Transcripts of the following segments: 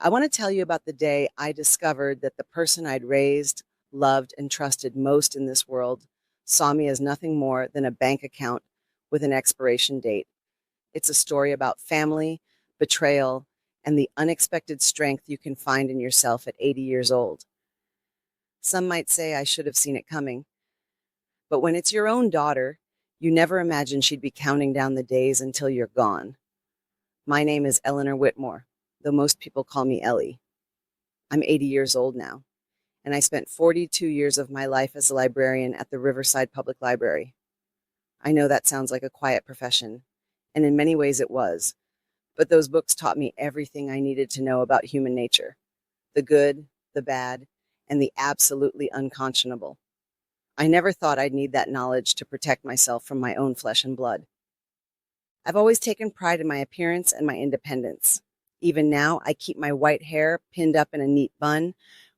I want to tell you about the day I discovered that the person I'd raised, loved, and trusted most in this world saw me as nothing more than a bank account with an expiration date. It's a story about family, betrayal, and the unexpected strength you can find in yourself at 80 years old. Some might say I should have seen it coming, but when it's your own daughter, you never imagine she'd be counting down the days until you're gone. My name is Eleanor Whitmore, though most people call me Ellie. I'm 80 years old now, and I spent 42 years of my life as a librarian at the Riverside Public Library. I know that sounds like a quiet profession, and in many ways it was, but those books taught me everything I needed to know about human nature, the good, the bad, and the absolutely unconscionable. I never thought I'd need that knowledge to protect myself from my own flesh and blood. I've always taken pride in my appearance and my independence. Even now, I keep my white hair pinned up in a neat bun,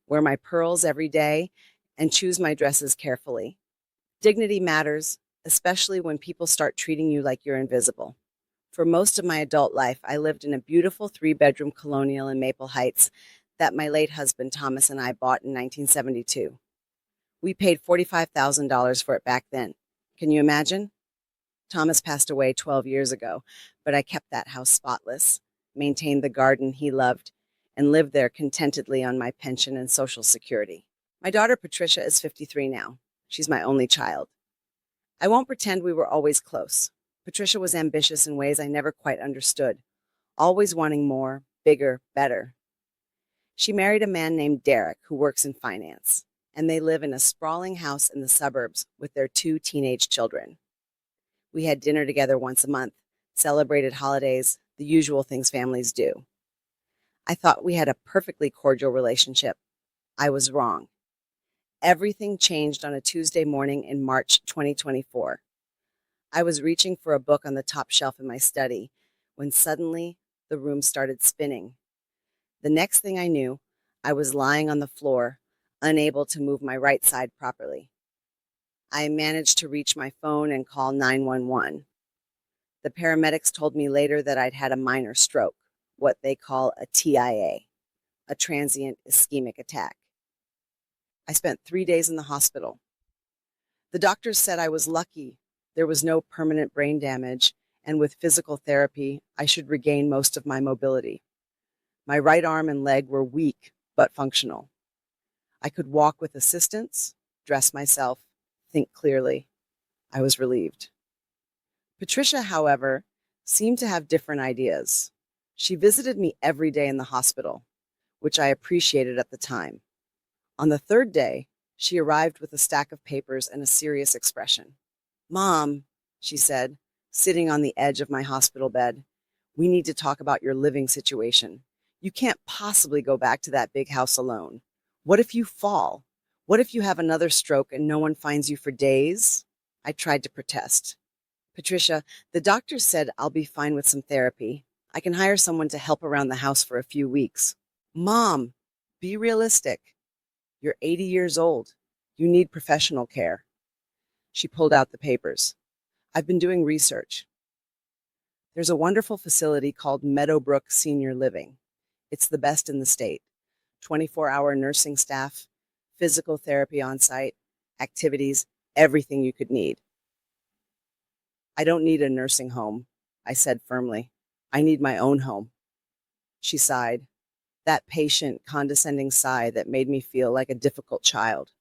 wear my pearls every day, and choose my dresses carefully. Dignity matters, especially when people start treating you like you're invisible. For most of my adult life, I lived in a beautiful 3-bedroom colonial in Maple Heights that my late husband Thomas and I bought in 1972. We paid $45,000 for it back then. Can you imagine? Thomas passed away 12 years ago, but I kept that house spotless, maintained the garden he loved, and lived there contentedly on my pension and Social Security. My daughter Patricia is 53 now. She's my only child. I won't pretend we were always close. Patricia was ambitious in ways I never quite understood, always wanting more, bigger, better. She married a man named Derek who works in finance, and they live in a sprawling house in the suburbs with their 2 teenage children. We had dinner together once a month, celebrated holidays, the usual things families do. I thought we had a perfectly cordial relationship. I was wrong. Everything changed on a Tuesday morning in March 2024. I was reaching for a book on the top shelf in my study when suddenly the room started spinning. The next thing I knew, I was lying on the floor, unable to move my right side properly. I managed to reach my phone and call 911. The paramedics told me later that I'd had a minor stroke, what they call a TIA, a transient ischemic attack. I spent 3 days in the hospital. The doctors said I was lucky. There was no permanent brain damage, and with physical therapy, I should regain most of my mobility. My right arm and leg were weak, but functional. I could walk with assistance, dress myself, think clearly. I was relieved. Patricia, however, seemed to have different ideas. She visited me every day in the hospital, which I appreciated at the time. On the 3rd day, she arrived with a stack of papers and a serious expression. "Mom," she said, sitting on the edge of my hospital bed, "we need to talk about your living situation. You can't possibly go back to that big house alone. What if you fall? What if you have another stroke and no one finds you for days?" I tried to protest. "Patricia, the doctor said I'll be fine with some therapy. I can hire someone to help around the house for a few weeks." "Mom, be realistic. You're 80 years old. You need professional care." She pulled out the papers. "I've been doing research. There's a wonderful facility called Meadowbrook Senior Living. It's the best in the state. 24-hour nursing staff, physical therapy on site, activities, everything you could need." "I don't need a nursing home," I said firmly. "I need my own home." She sighed, that patient, condescending sigh that made me feel like a difficult child.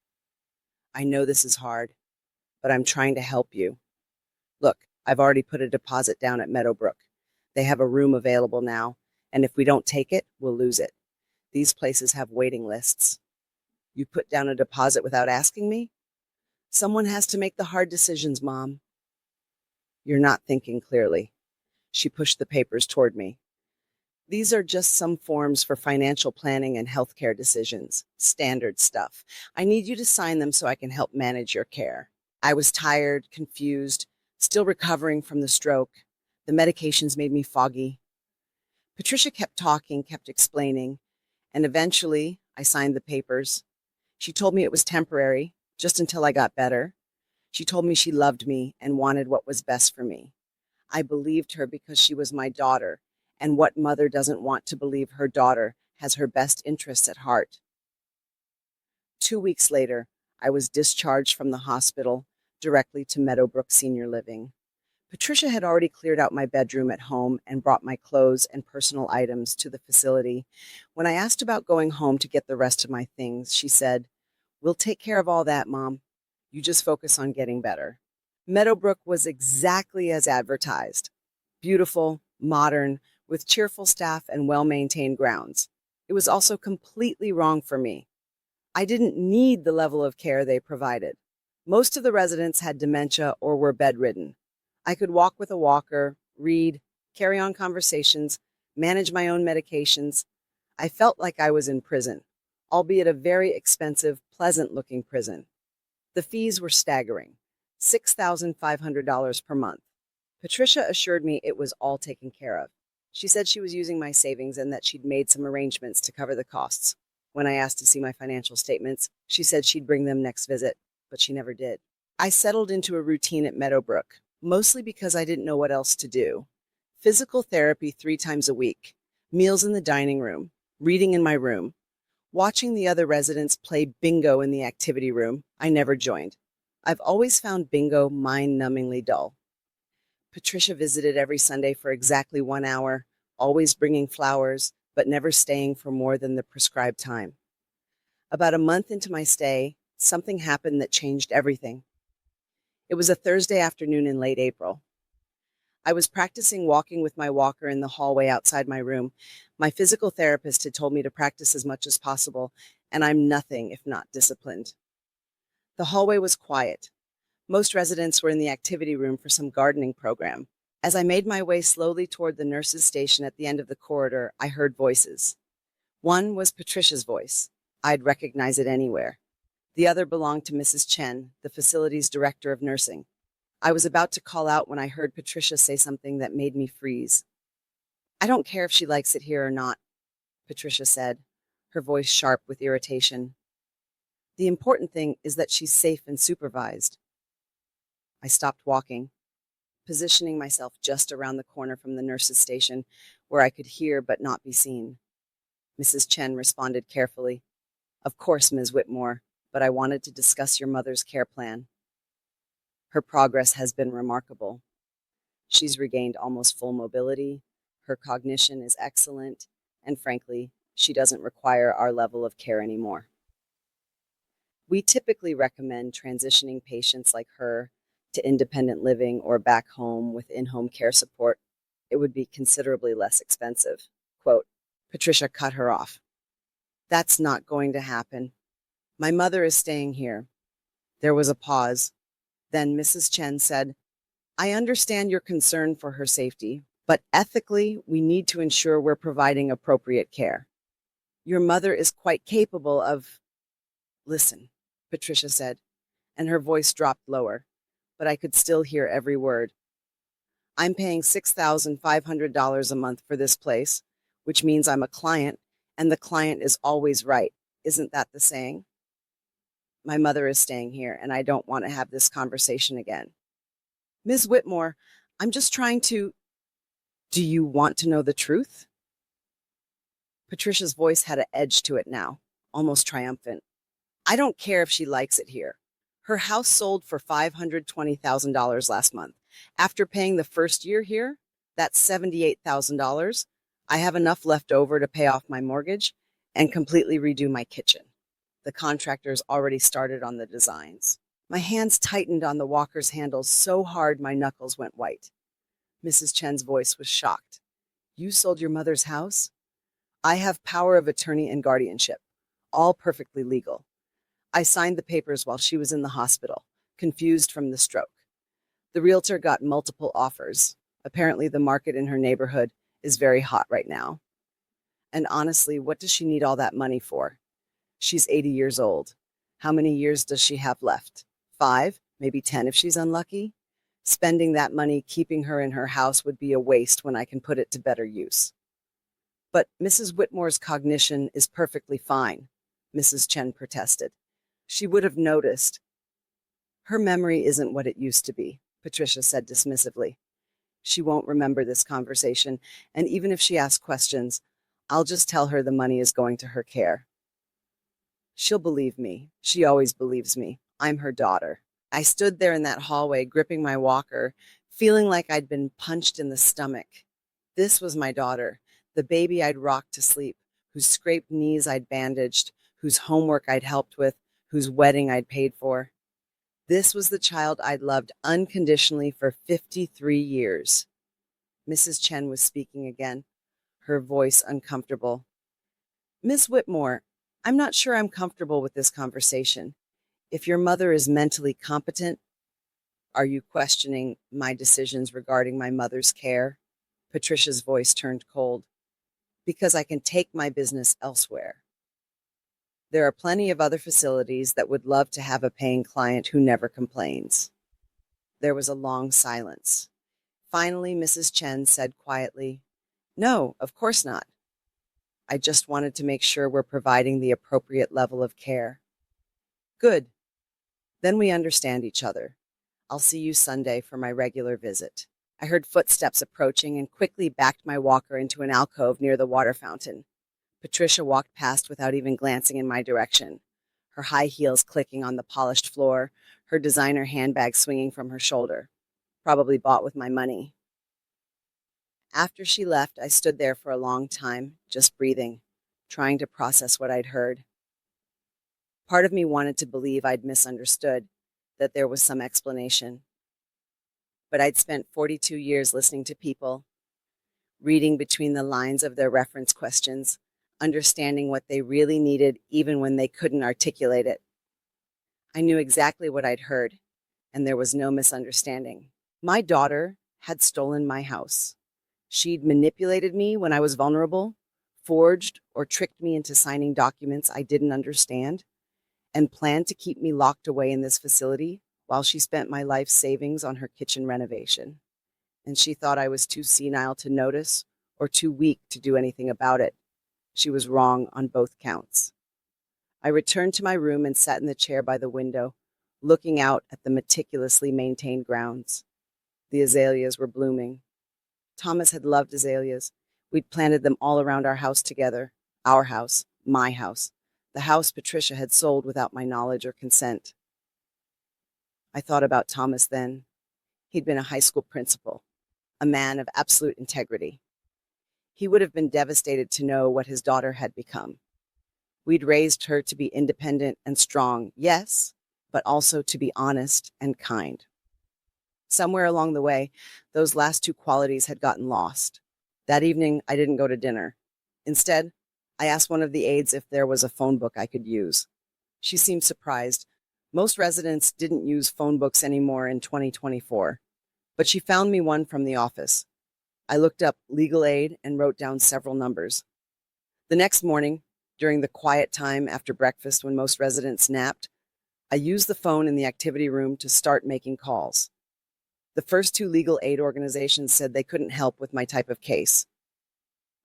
"I know this is hard, but I'm trying to help you. Look, I've already put a deposit down at Meadowbrook. They have a room available now, and if we don't take it, we'll lose it. These places have waiting lists." "You put down a deposit without asking me?" "Someone has to make the hard decisions, Mom." "You're not thinking clearly." She pushed the papers toward me. "These are just some forms for financial planning and healthcare decisions. Standard stuff. I need you to sign them so I can help manage your care." I was tired, confused, still recovering from the stroke. The medications made me foggy. Patricia kept talking, kept explaining, and eventually I signed the papers. She told me it was temporary, just until I got better. She told me she loved me and wanted what was best for me. I believed her because she was my daughter, and what mother doesn't want to believe her daughter has her best interests at heart. 2 weeks later, I was discharged from the hospital directly to Meadowbrook Senior Living. Patricia had already cleared out my bedroom at home and brought my clothes and personal items to the facility. When I asked about going home to get the rest of my things, she said, "We'll take care of all that, Mom. You just focus on getting better." Meadowbrook was exactly as advertised. Beautiful, modern, with cheerful staff and well-maintained grounds. It was also completely wrong for me. I didn't need the level of care they provided. Most of the residents had dementia or were bedridden. I could walk with a walker, read, carry on conversations, manage my own medications. I felt like I was in prison, albeit a very expensive, pleasant-looking prison. The fees were staggering, $6,500 per month. Patricia assured me it was all taken care of. She said she was using my savings and that she'd made some arrangements to cover the costs. When I asked to see my financial statements, she said she'd bring them next visit, but she never did. I settled into a routine at Meadowbrook, mostly because I didn't know what else to do. Physical therapy 3 times a week, meals in the dining room, reading in my room, watching the other residents play bingo in the activity room. I never joined. I've always found bingo mind-numbingly dull. Patricia visited every Sunday for exactly 1 hour, always bringing flowers, but never staying for more than the prescribed time. About a month into my stay, something happened that changed everything. It was a Thursday afternoon in late April. I was practicing walking with my walker in the hallway outside my room. My physical therapist had told me to practice as much as possible, and I'm nothing if not disciplined. The hallway was quiet. Most residents were in the activity room for some gardening program. As I made my way slowly toward the nurse's station at the end of the corridor, I heard voices. One was Patricia's voice. I'd recognize it anywhere. The other belonged to Mrs. Chen, the facility's director of nursing. I was about to call out when I heard Patricia say something that made me freeze. "I don't care if she likes it here or not," Patricia said, her voice sharp with irritation. "The important thing is that she's safe and supervised." I stopped walking, positioning myself just around the corner from the nurse's station where I could hear but not be seen. Mrs. Chen responded carefully, "Of course, Ms. Whitmore, but I wanted to discuss your mother's care plan. Her progress has been remarkable. She's regained almost full mobility, her cognition is excellent, and frankly, she doesn't require our level of care anymore. We typically recommend transitioning patients like her to independent living or back home with in-home care support. It would be considerably less expensive." Quote, Patricia cut her off. "That's not going to happen. My mother is staying here." There was a pause. Then Mrs. Chen said, "I understand your concern for her safety, but ethically, we need to ensure we're providing appropriate care. Your mother is quite capable of—" "Listen," Patricia said, and her voice dropped lower, but I could still hear every word. "I'm paying $6,500 a month for this place, which means I'm a client, and the client is always right. Isn't that the saying? My mother is staying here, and I don't want to have this conversation again." "Ms. Whitmore, I'm just trying to—" "Do you want to know the truth?" Patricia's voice had an edge to it now, almost triumphant. "I don't care if she likes it here. Her house sold for $520,000 last month. After paying the first year here, that's $78,000. I have enough left over to pay off my mortgage and completely redo my kitchen. The contractor's already started on the designs." My hands tightened on the walker's handles so hard my knuckles went white. Mrs. Chen's voice was shocked. "You sold your mother's house?" "I have power of attorney and guardianship, all perfectly legal. I signed the papers while she was in the hospital, confused from the stroke. The realtor got multiple offers. Apparently the market in her neighborhood is very hot right now. And honestly, what does she need all that money for? She's 80 years old. How many years does she have left? 5, maybe 10 if she's unlucky? Spending that money keeping her in her house would be a waste when I can put it to better use." "But Mrs. Whitmore's cognition is perfectly fine," Mrs. Chen protested. "She would have noticed." "Her memory isn't what it used to be," Patricia said dismissively. "She won't remember this conversation, and even if she asks questions, I'll just tell her the money is going to her care. She'll believe me. She always believes me. I'm her daughter. I stood there in that hallway, gripping my walker, feeling like I'd been punched in the stomach. This was my daughter, the baby I'd rocked to sleep, whose scraped knees I'd bandaged, whose homework I'd helped with, whose wedding I'd paid for. This was the child I'd loved unconditionally for 53 years. Mrs. Chen was speaking again, her voice uncomfortable. Miss Whitmore, I'm not sure I'm comfortable with this conversation. If your mother is mentally competent, are you questioning my decisions regarding my mother's care? Patricia's voice turned cold. Because I can take my business elsewhere. There are plenty of other facilities that would love to have a paying client who never complains. There was a long silence. Finally, Mrs. Chen said quietly, "No, of course not. I just wanted to make sure we're providing the appropriate level of care." "Good. Then we understand each other. I'll see you Sunday for my regular visit." I heard footsteps approaching and quickly backed my walker into an alcove near the water fountain. Patricia walked past without even glancing in my direction, her high heels clicking on the polished floor, her designer handbag swinging from her shoulder, probably bought with my money. After she left, I stood there for a long time, just breathing, trying to process what I'd heard. Part of me wanted to believe I'd misunderstood, that there was some explanation. But I'd spent 42 years listening to people, reading between the lines of their reference questions, understanding what they really needed even when they couldn't articulate it. I knew exactly what I'd heard, and there was no misunderstanding. My daughter had stolen my house. She'd manipulated me when I was vulnerable, forged or tricked me into signing documents I didn't understand, and planned to keep me locked away in this facility while she spent my life savings on her kitchen renovation. And she thought I was too senile to notice or too weak to do anything about it. She was wrong on both counts. I returned to my room and sat in the chair by the window, looking out at the meticulously maintained grounds. The azaleas were blooming. Thomas had loved azaleas. We'd planted them all around our house together. Our house, my house, the house Patricia had sold without my knowledge or consent. I thought about Thomas then. He'd been a high school principal, a man of absolute integrity. He would have been devastated to know what his daughter had become. We'd raised her to be independent and strong, yes, but also to be honest and kind. Somewhere along the way, those last two qualities had gotten lost. That evening, I didn't go to dinner. Instead, I asked one of the aides if there was a phone book I could use. She seemed surprised. Most residents didn't use phone books anymore in 2024, but she found me one from the office. I looked up legal aid and wrote down several numbers. The next morning, during the quiet time after breakfast when most residents napped, I used the phone in the activity room to start making calls. The first two legal aid organizations said they couldn't help with my type of case.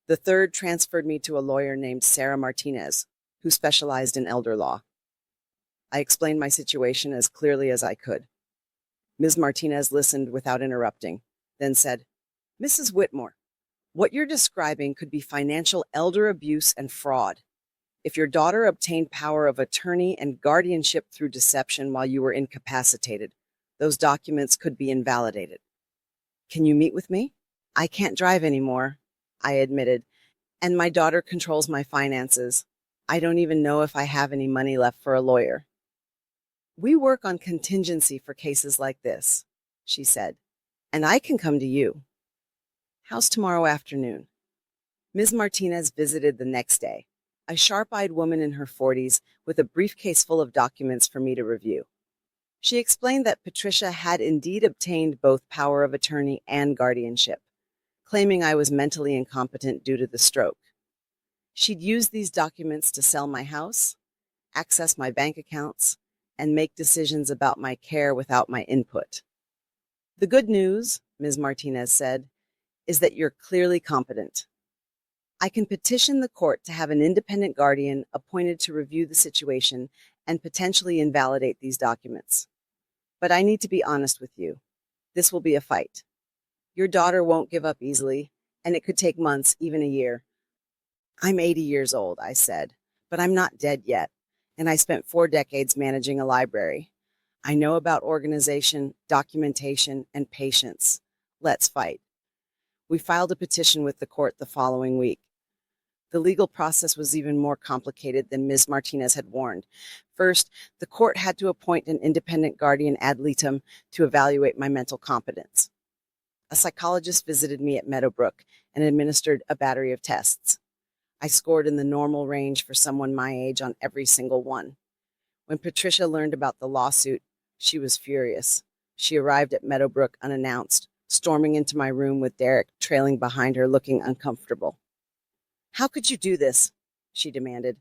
The third transferred me to a lawyer named Sarah Martinez, who specialized in elder law. I explained my situation as clearly as I could. Ms. Martinez listened without interrupting, then said, "Mrs. Whitmore, what you're describing could be financial elder abuse and fraud. If your daughter obtained power of attorney and guardianship through deception while you were incapacitated, those documents could be invalidated. Can you meet with me?" "I can't drive anymore," I admitted, "and my daughter controls my finances. I don't even know if I have any money left for a lawyer." "We work on contingency for cases like this," she said, "and I can come to you. How's tomorrow afternoon?" Ms. Martinez visited the next day, a sharp-eyed woman in her 40s with a briefcase full of documents for me to review. She explained that Patricia had indeed obtained both power of attorney and guardianship, claiming I was mentally incompetent due to the stroke. She'd used these documents to sell my house, access my bank accounts, and make decisions about my care without my input. "The good news," Ms. Martinez said, "is that you're clearly competent. I can petition the court to have an independent guardian appointed to review the situation and potentially invalidate these documents. But I need to be honest with you. This will be a fight. Your daughter won't give up easily, and it could take months, even a year. I'm 80 years old, I said, but I'm not dead yet, and I spent 4 decades managing a library. I know about organization, documentation, and patience. Let's fight. We filed a petition with the court the following week. The legal process was even more complicated than Ms. Martinez had warned. First, the court had to appoint an independent guardian ad litem to evaluate my mental competence. A psychologist visited me at Meadowbrook and administered a battery of tests. I scored in the normal range for someone my age on every single one. When Patricia learned about the lawsuit, she was furious. She arrived at Meadowbrook unannounced, storming into my room with Derek trailing behind her, looking uncomfortable. "How could you do this?" she demanded.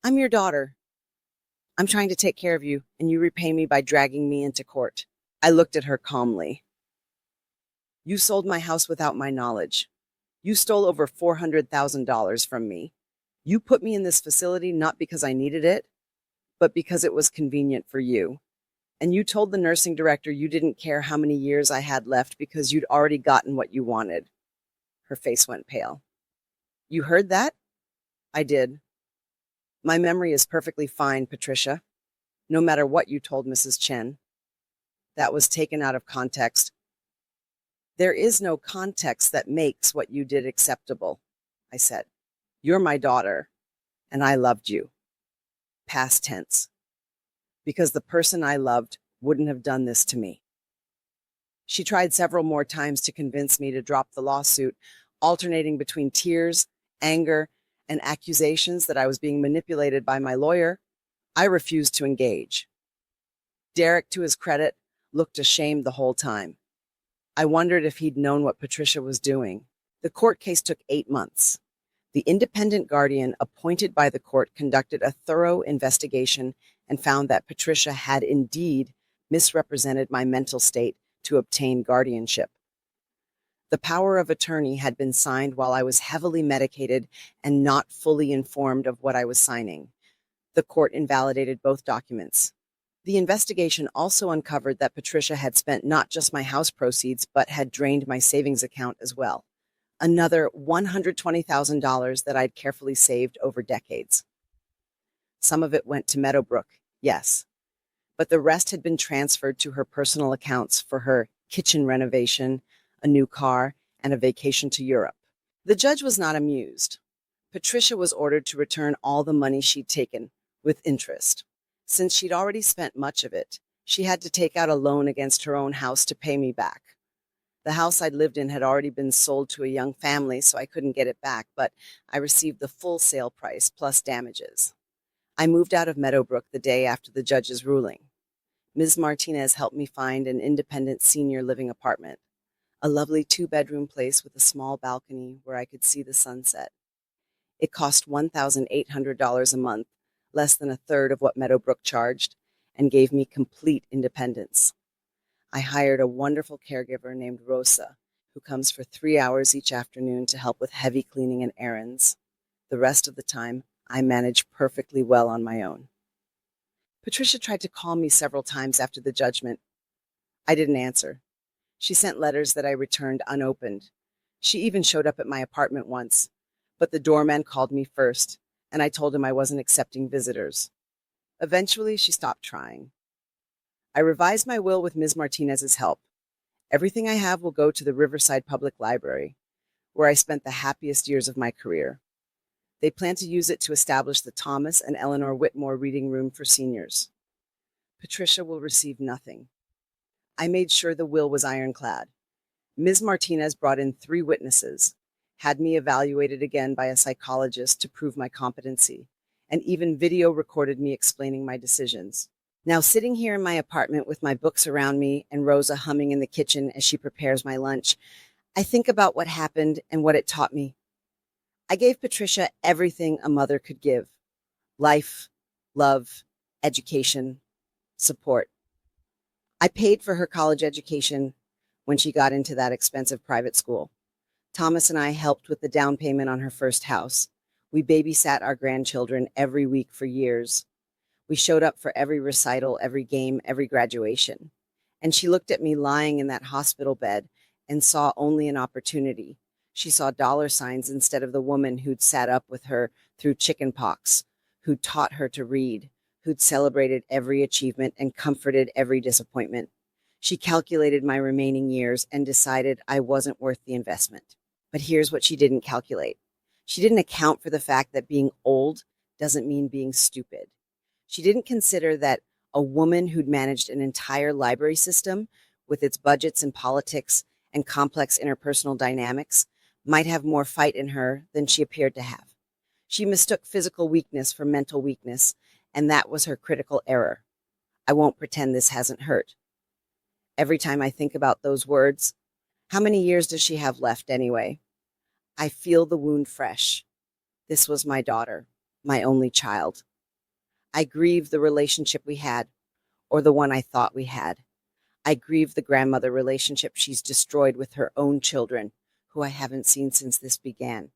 "I'm your daughter. I'm trying to take care of you, and you repay me by dragging me into court." I looked at her calmly. "You sold my house without my knowledge. You stole over $400,000 from me. You put me in this facility not because I needed it, but because it was convenient for you. And you told the nursing director you didn't care how many years I had left because you'd already gotten what you wanted." Her face went pale. "You heard that?" I did. "My memory is perfectly fine, Patricia. No matter what you told Mrs. Chen. That was taken out of context." "There is no context that makes what you did acceptable," I said. "You're my daughter, and I loved you." Past tense. Because the person I loved wouldn't have done this to me. She tried several more times to convince me to drop the lawsuit, alternating between tears, anger, and accusations that I was being manipulated by my lawyer. I refused to engage. Derek, to his credit, looked ashamed the whole time. I wondered if he'd known what Patricia was doing. The court case took 8 months. The independent guardian appointed by the court conducted a thorough investigation and found that Patricia had indeed misrepresented my mental state to obtain guardianship. The power of attorney had been signed while I was heavily medicated and not fully informed of what I was signing. The court invalidated both documents. The investigation also uncovered that Patricia had spent not just my house proceeds, but had drained my savings account as well. Another $120,000 that I'd carefully saved over decades. Some of it went to Meadowbrook, yes, but the rest had been transferred to her personal accounts for her kitchen renovation, a new car, and a vacation to Europe. The judge was not amused. Patricia was ordered to return all the money she'd taken, with interest. Since she'd already spent much of it, she had to take out a loan against her own house to pay me back. The house I'd lived in had already been sold to a young family, so I couldn't get it back, but I received the full sale price plus damages. I moved out of Meadowbrook the day after the judge's ruling. Ms. Martinez helped me find an independent senior living apartment, a lovely 2-bedroom place with a small balcony where I could see the sunset. It cost $1,800 a month, less than a third of what Meadowbrook charged, and gave me complete independence. I hired a wonderful caregiver named Rosa, who comes for 3 hours each afternoon to help with heavy cleaning and errands. The rest of the time, I manage perfectly well on my own. Patricia tried to call me several times after the judgment. I didn't answer. She sent letters that I returned unopened. She even showed up at my apartment once, but the doorman called me first, and I told him I wasn't accepting visitors. Eventually, she stopped trying. I revised my will with Ms. Martinez's help. Everything I have will go to the Riverside Public Library, where I spent the happiest years of my career. They plan to use it to establish the Thomas and Eleanor Whitmore Reading Room for seniors. Patricia will receive nothing. I made sure the will was ironclad. Ms. Martinez brought in 3 witnesses, had me evaluated again by a psychologist to prove my competency, and even video recorded me explaining my decisions. Now, sitting here in my apartment with my books around me and Rosa humming in the kitchen as she prepares my lunch, I think about what happened and what it taught me. I gave Patricia everything a mother could give: life, love, education, support. I paid for her college education when she got into that expensive private school. Thomas and I helped with the down payment on her first house. We babysat our grandchildren every week for years. We showed up for every recital, every game, every graduation. And she looked at me lying in that hospital bed and saw only an opportunity She saw dollar signs instead of the woman who'd sat up with her through chicken pox, who'd taught her to read, who'd celebrated every achievement and comforted every disappointment. She calculated my remaining years and decided I wasn't worth the investment. But here's what she didn't calculate. She didn't account for the fact that being old doesn't mean being stupid. She didn't consider that a woman who'd managed an entire library system with its budgets and politics and complex interpersonal dynamics might have more fight in her than she appeared to have. She mistook physical weakness for mental weakness, and that was her critical error. I won't pretend this hasn't hurt. Every time I think about those words, how many years does she have left anyway? I feel the wound fresh. This was my daughter, my only child. I grieve the relationship we had, or the one I thought we had. I grieve the grandmother relationship she's destroyed with her own children, who I haven't seen since this began.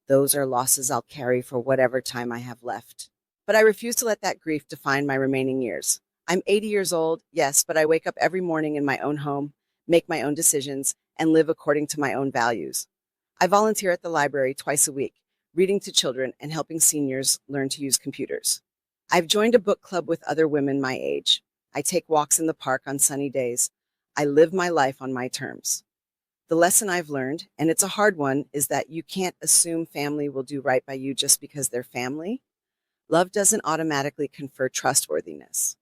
Those are losses I'll carry for whatever time I have left. But I refuse to let that grief define my remaining years. I'm 80 years old, yes, but I wake up every morning in my own home, make my own decisions, and live according to my own values. I volunteer at the library twice a week, reading to children and helping seniors learn to use computers. I've joined a book club with other women my age. I take walks in the park on sunny days. I live my life on my terms. The lesson I've learned, and it's a hard one, is that you can't assume family will do right by you just because they're family. Love doesn't automatically confer trustworthiness.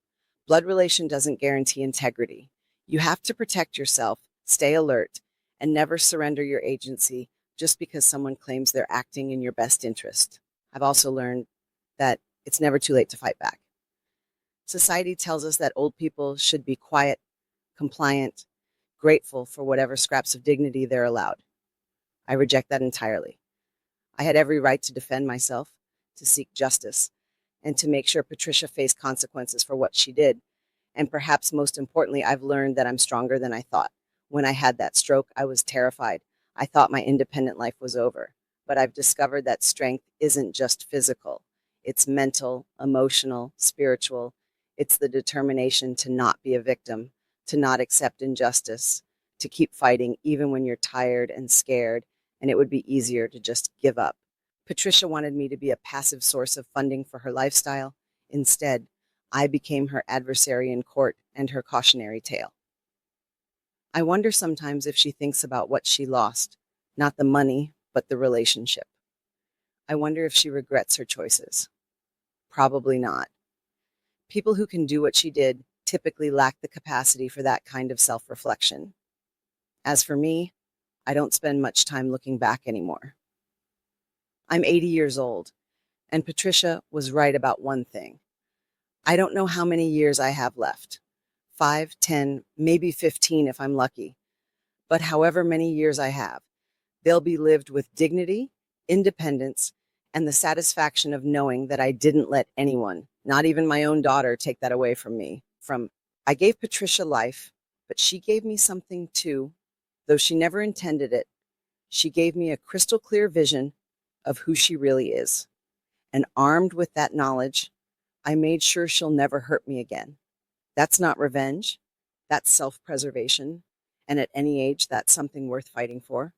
Blood relation doesn't guarantee integrity. You have to protect yourself, stay alert, and never surrender your agency just because someone claims they're acting in your best interest. I've also learned that it's never too late to fight back. Society tells us that old people should be quiet, compliant, grateful for whatever scraps of dignity they're allowed. I reject that entirely. I had every right to defend myself, to seek justice, and to make sure Patricia faced consequences for what she did. And perhaps most importantly, I've learned that I'm stronger than I thought. When I had that stroke, I was terrified. I thought my independent life was over. But I've discovered that strength isn't just physical. It's mental, emotional, spiritual. It's the determination to not be a victim, to not accept injustice, to keep fighting even when you're tired and scared, and it would be easier to just give up. Patricia wanted me to be a passive source of funding for her lifestyle. Instead, I became her adversary in court and her cautionary tale. I wonder sometimes if she thinks about what she lost, not the money, but the relationship. I wonder if she regrets her choices. Probably not. People who can do what she did typically lack the capacity for that kind of self-reflection. As for me, I don't spend much time looking back anymore. I'm 80 years old, and Patricia was right about one thing. I don't know how many years I have left. 5, 10, maybe 15 if I'm lucky. But however many years I have, they'll be lived with dignity, independence, and the satisfaction of knowing that I didn't let anyone, not even my own daughter, take that away from me. I gave Patricia life, but she gave me something too. Though she never intended it, she gave me a crystal clear vision of who she really is. And armed with that knowledge, I made sure she'll never hurt me again. That's not revenge. That's self-preservation. And at any age, that's something worth fighting for.